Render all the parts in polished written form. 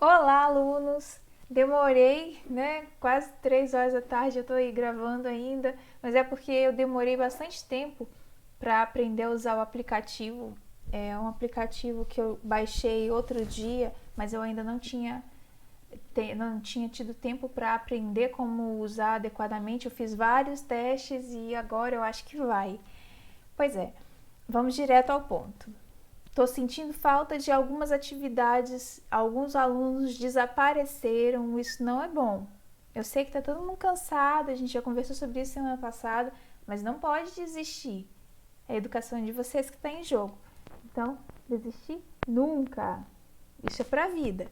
Olá, alunos! Demorei, né? Quase 3 horas da tarde, eu tô aí gravando ainda, mas é porque eu demorei bastante tempo para aprender a usar o aplicativo. É um aplicativo que eu baixei outro dia, mas eu ainda não tinha tido tempo para aprender como usar adequadamente. Eu fiz vários testes e agora eu acho que vai. Pois é, vamos direto ao ponto. Estou sentindo falta de algumas atividades, alguns alunos desapareceram, isso não é bom. Eu sei que está todo mundo cansado, a gente já conversou sobre isso semana passada, mas não pode desistir. É a educação de vocês que está em jogo. Então, desistir nunca. Isso é para a vida.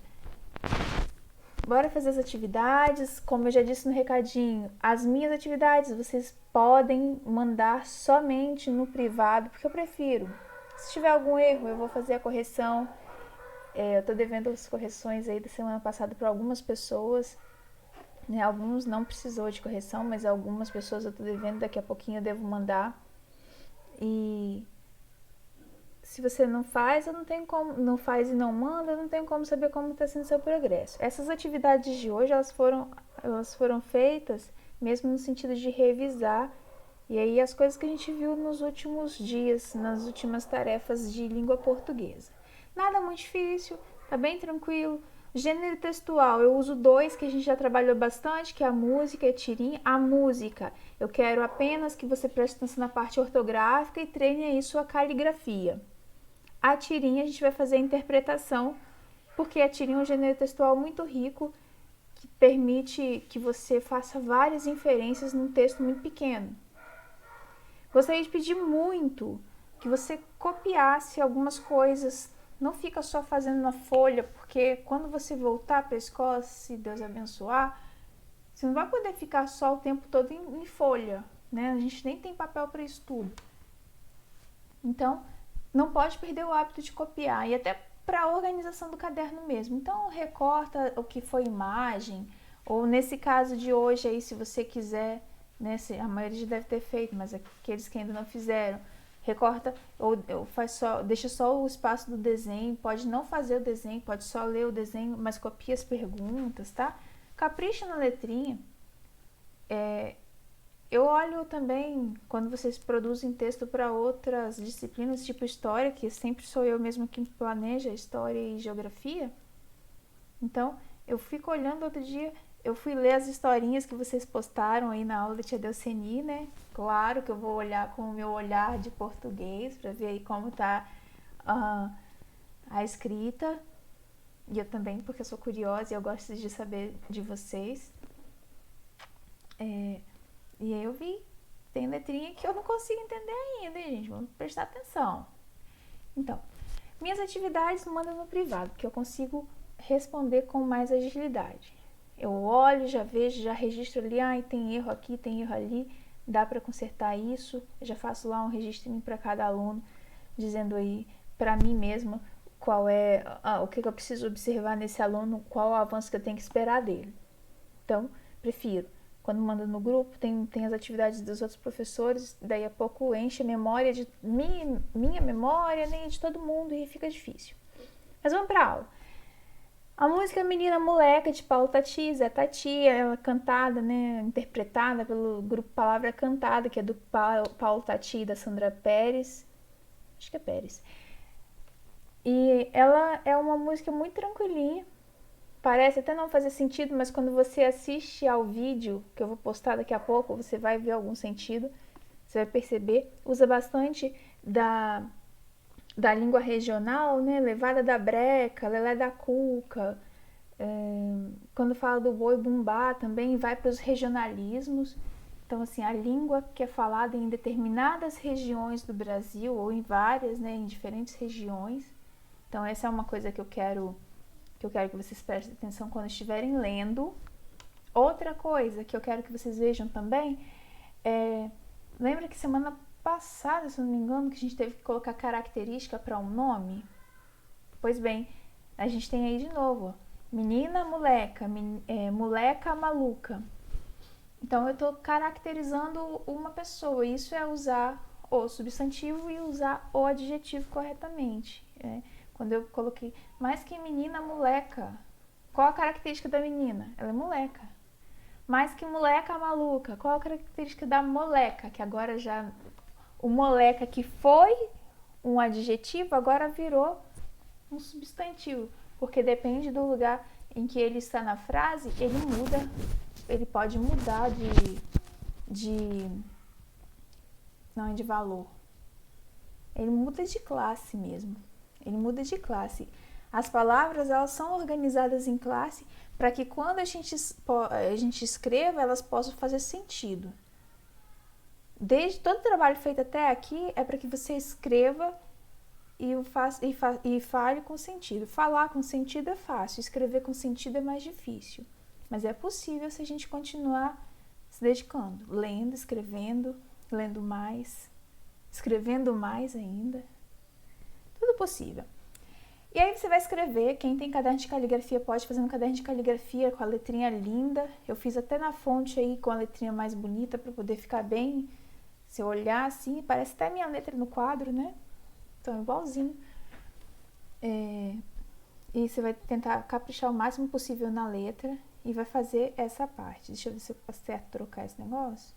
Bora fazer as atividades. Como eu já disse no recadinho, as minhas atividades vocês podem mandar somente no privado, porque eu prefiro. Se tiver algum erro, eu vou fazer a correção. Eu tô devendo as correções aí da semana passada para algumas pessoas. Né? Alguns não precisou de correção, mas algumas pessoas eu tô devendo, daqui a pouquinho eu devo mandar. E se você não faz, eu não tenho como, não faz e não manda, eu não tenho como saber como está sendo seu progresso. Essas atividades de hoje, elas foram feitas mesmo no sentido de revisar e aí as coisas que a gente viu nos últimos dias, nas últimas tarefas de língua portuguesa. Nada muito difícil, tá bem tranquilo. Gênero textual, eu uso dois que a gente já trabalhou bastante, que é a música e a tirinha. A música, eu quero apenas que você preste atenção na parte ortográfica e treine aí sua caligrafia. A tirinha a gente vai fazer a interpretação, porque a tirinha é um gênero textual muito rico, que permite que você faça várias inferências num texto muito pequeno. Gostaria de pedir muito que você copiasse algumas coisas, não fica só fazendo na folha, porque quando você voltar para a escola, se Deus abençoar, você não vai poder ficar só o tempo todo em folha, né? A gente nem tem papel para isso tudo. Então, não pode perder o hábito de copiar e até para a organização do caderno mesmo. Então, recorta o que foi imagem, ou nesse caso de hoje aí, se você quiser, né, a maioria já deve ter feito, mas aqueles que ainda não fizeram, recorta ou faz só, deixa só o espaço do desenho, pode não fazer o desenho, pode só ler o desenho, mas copia as perguntas, tá? Capricha na letrinha. Eu olho também quando vocês produzem texto para outras disciplinas, tipo história, que sempre sou eu mesma que planeja história e geografia. Então, eu fico olhando outro dia, eu fui ler as historinhas que vocês postaram aí na aula da tia Delceni, né? Claro que eu vou olhar com o meu olhar de português para ver aí como tá a escrita. E eu também, porque eu sou curiosa e eu gosto de saber de vocês. E aí eu vi, tem letrinha que eu não consigo entender ainda, hein, gente? Vamos prestar atenção. Então, minhas atividades mandam no privado, que eu consigo responder com mais agilidade. Eu olho, já vejo, já registro ali, tem erro aqui, tem erro ali, dá para consertar isso. Eu já faço lá um registro para cada aluno, dizendo aí para mim mesma qual é o que eu preciso observar nesse aluno, qual o avanço que eu tenho que esperar dele. Então, prefiro. Quando manda no grupo, tem as atividades dos outros professores, daí a pouco enche a memória de minha memória, nem de todo mundo, e fica difícil. Mas vamos pra aula. A música Menina Moleca, de Paulo Tati, Zé Tati, ela cantada, né, interpretada pelo grupo Palavra Cantada, que é do Paulo Tati e da Sandra Pérez. Acho que é Pérez. E ela é uma música muito tranquilinha. Parece até não fazer sentido, mas quando você assiste ao vídeo, que eu vou postar daqui a pouco, você vai ver algum sentido, você vai perceber. Usa bastante da língua regional, né? Levada da breca, lelé da cuca. Quando fala do boi bumbá também vai para os regionalismos. Então, assim, a língua que é falada em determinadas regiões do Brasil, ou em várias, né? Em diferentes regiões. Então, essa é uma coisa que eu quero que vocês prestem atenção quando estiverem lendo. Outra coisa que eu quero que vocês vejam também lembra que semana passada, se não me engano, que a gente teve que colocar característica para um nome? Pois bem, a gente tem aí de novo, menina moleca, moleca maluca. Então eu estou caracterizando uma pessoa, isso é usar o substantivo e usar o adjetivo corretamente. Quando eu coloquei mais que menina moleca, Qual a característica da menina? Ela é moleca. Mais que moleca maluca. Qual a característica da moleca? Que agora já... O moleca que foi um adjetivo, agora virou um substantivo. Porque depende do lugar em que ele está na frase, ele muda. Ele pode mudar não é de valor. Ele muda de classe mesmo. Ele muda de classe. As palavras, elas são organizadas em classe para que quando a gente escreva, elas possam fazer sentido. Desde todo o trabalho feito até aqui é para que você escreva e fale com sentido. Falar com sentido é fácil, escrever com sentido é mais difícil. Mas é possível se a gente continuar se dedicando, lendo, escrevendo, lendo mais, escrevendo mais ainda. Tudo possível. E aí você vai escrever, quem tem caderno de caligrafia pode fazer um caderno de caligrafia com a letrinha linda. Eu fiz até na fonte aí com a letrinha mais bonita para poder ficar bem. Se eu olhar assim, parece até minha letra no quadro, né? Então, igualzinho. E você vai tentar caprichar o máximo possível na letra e vai fazer essa parte. Deixa eu ver se eu acerto trocar esse negócio.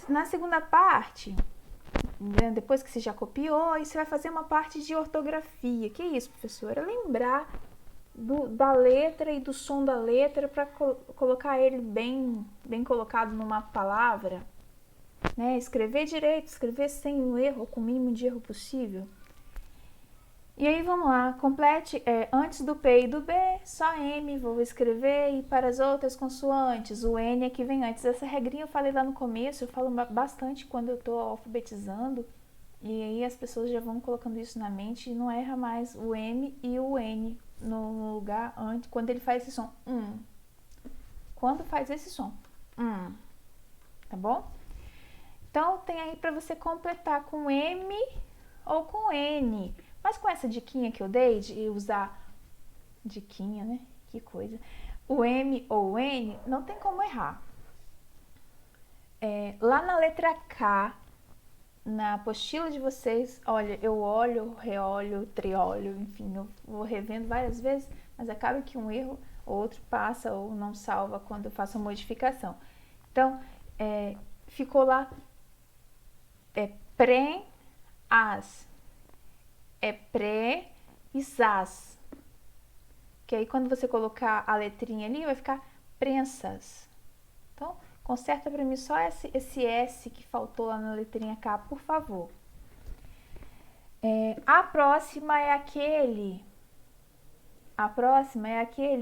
Na segunda parte, né, depois que você já copiou, aí você vai fazer uma parte de ortografia. Que isso, professora? Lembrar da letra e do som da letra para colocar ele bem colocado numa palavra, né? Escrever direito, escrever sem um erro, com o mínimo de erro possível. E aí vamos lá, complete antes do P e do B, só M, vou escrever, e para as outras consoantes, o N é que vem antes. Essa regrinha eu falei lá no começo, eu falo bastante quando eu estou alfabetizando, e aí as pessoas já vão colocando isso na mente e não erra mais o M e o N no lugar antes, quando ele faz esse som, quando faz esse som, tá bom? Então tem aí para você completar com M ou com N. Mas com essa diquinha que eu dei de usar diquinha, né? Que coisa. O M ou o N, não tem como errar. Lá na letra K, na apostila de vocês, olha, eu olho, reolho, triolho, enfim, eu vou revendo várias vezes, mas acaba que um erro ou outro passa ou não salva quando eu faço a modificação. Então, ficou lá, pré-as. É pré e zás. Que aí quando você colocar a letrinha ali, vai ficar prensas. Então, conserta para mim só esse S que faltou lá na letrinha K, por favor. A próxima é aquele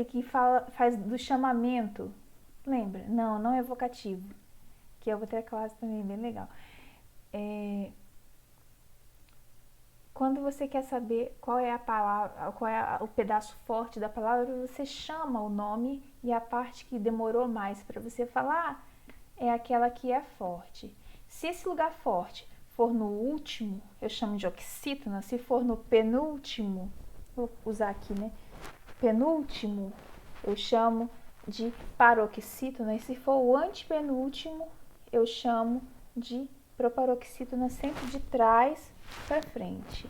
que faz do chamamento. Lembra? Não é vocativo. Que é outra classe também bem legal. Quando você quer saber qual é a palavra, qual é o pedaço forte da palavra, você chama o nome e a parte que demorou mais para você falar é aquela que é forte. Se esse lugar forte for no último, eu chamo de oxítona. Se for no penúltimo, vou usar aqui, né? Penúltimo, eu chamo de paroxítona. E se for o antepenúltimo, eu chamo de proparoxítona, sempre de trás para frente.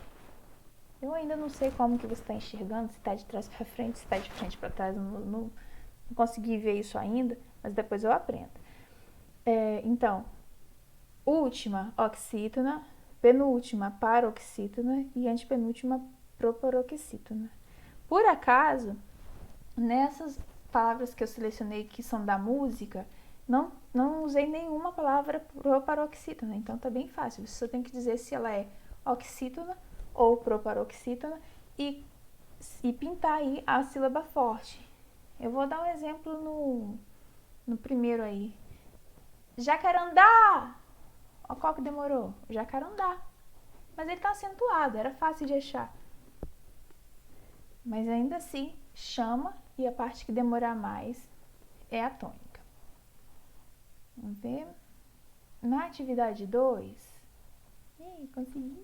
Eu ainda não sei como que você está enxergando, se está de trás para frente, se está de frente para trás, não consegui ver isso ainda, mas depois eu aprendo. Então, última, oxítona, penúltima, paroxítona e antepenúltima, proparoxítona. Por acaso, nessas palavras que eu selecionei que são da música, não usei nenhuma palavra proparoxítona, então tá bem fácil. Você só tem que dizer se ela é oxítona ou proparoxítona e pintar aí a sílaba forte. Eu vou dar um exemplo no primeiro aí. Jacarandá! Ó, qual que demorou? Jacarandá. Mas ele tá acentuado, era fácil de achar. Mas ainda assim, chama e a parte que demorar mais é a tônica. Vamos ver. Na atividade 2, consegui.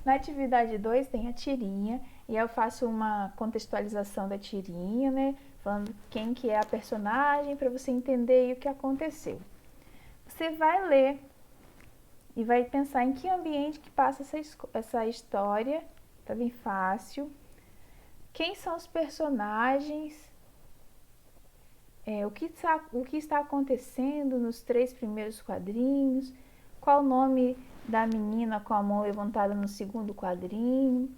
Na atividade 2 tem a tirinha, e eu faço uma contextualização da tirinha, né? Falando quem que é a personagem, para você entender aí o que aconteceu. Você vai ler e vai pensar em que ambiente que passa essa história. Tá bem fácil. Quem são os personagens? O que está acontecendo nos 3 primeiros quadrinhos? Qual o nome da menina com a mão levantada no segundo quadrinho?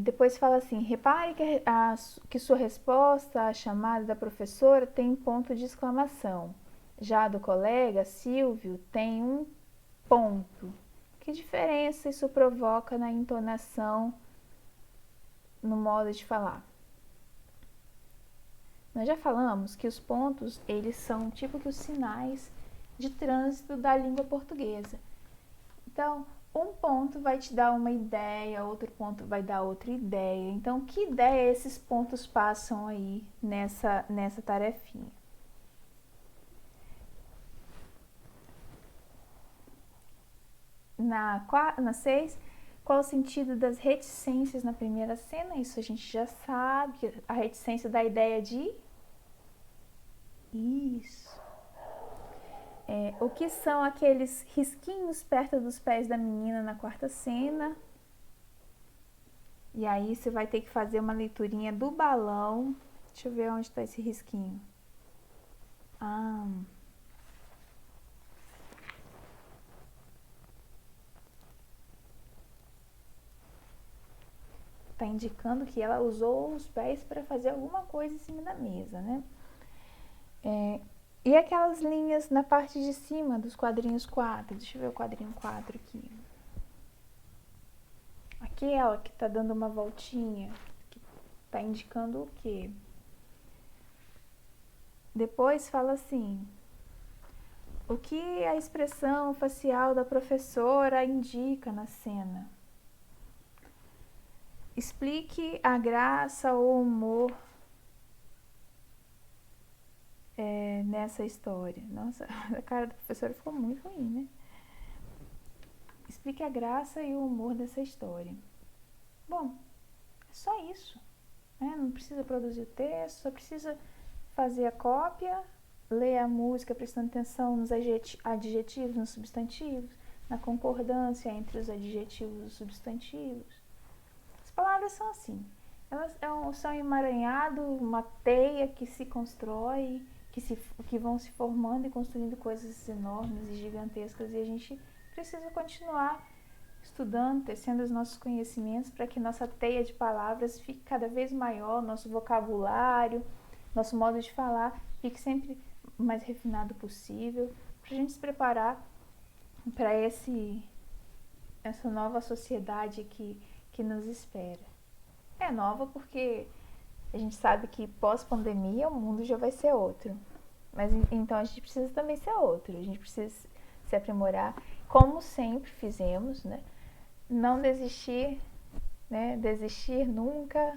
Depois fala assim, repare que sua resposta à chamada da professora tem ponto de exclamação. Já do colega, Silvio, tem um ponto. Que diferença isso provoca na entonação, no modo de falar? Nós já falamos que os pontos, eles são tipo que os sinais de trânsito da língua portuguesa. Então, um ponto vai te dar uma ideia, outro ponto vai dar outra ideia. Então, que ideia esses pontos passam aí nessa tarefinha? Na 6, qual o sentido das reticências na primeira cena? Isso a gente já sabe, a reticência da ideia de... Isso. O que são aqueles risquinhos perto dos pés da menina na quarta cena? E aí você vai ter que fazer uma leiturinha do balão. Deixa eu ver onde está esse risquinho. Tá indicando que ela usou os pés para fazer alguma coisa em cima da mesa, né? E aquelas linhas na parte de cima dos quadrinhos 4. Deixa eu ver o quadrinho 4 aqui. Aqui ela que tá dando uma voltinha, que tá indicando o quê? Depois fala assim, o que a expressão facial da professora indica na cena? Explique a graça ou humor nessa história. Nossa, a cara da professora ficou muito ruim, né? Explique a graça e o humor dessa história. Bom, é só isso, né? Não precisa produzir o texto, só precisa fazer a cópia, ler a música prestando atenção nos adjetivos, nos substantivos, na concordância entre os adjetivos e os substantivos. As palavras são assim, elas são emaranhado, uma teia que se constrói, que vão se formando e construindo coisas enormes e gigantescas, e a gente precisa continuar estudando, tecendo os nossos conhecimentos para que nossa teia de palavras fique cada vez maior, nosso vocabulário, nosso modo de falar fique sempre mais refinado possível, para a gente se preparar para essa nova sociedade que nos espera. É nova porque a gente sabe que pós-pandemia o mundo já vai ser outro. Mas então a gente precisa também ser outro. A gente precisa se aprimorar, como sempre fizemos, né? Não desistir, né? Desistir nunca.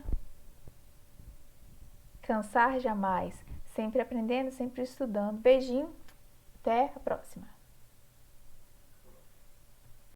Cansar jamais. Sempre aprendendo, sempre estudando. Beijinho. Até a próxima.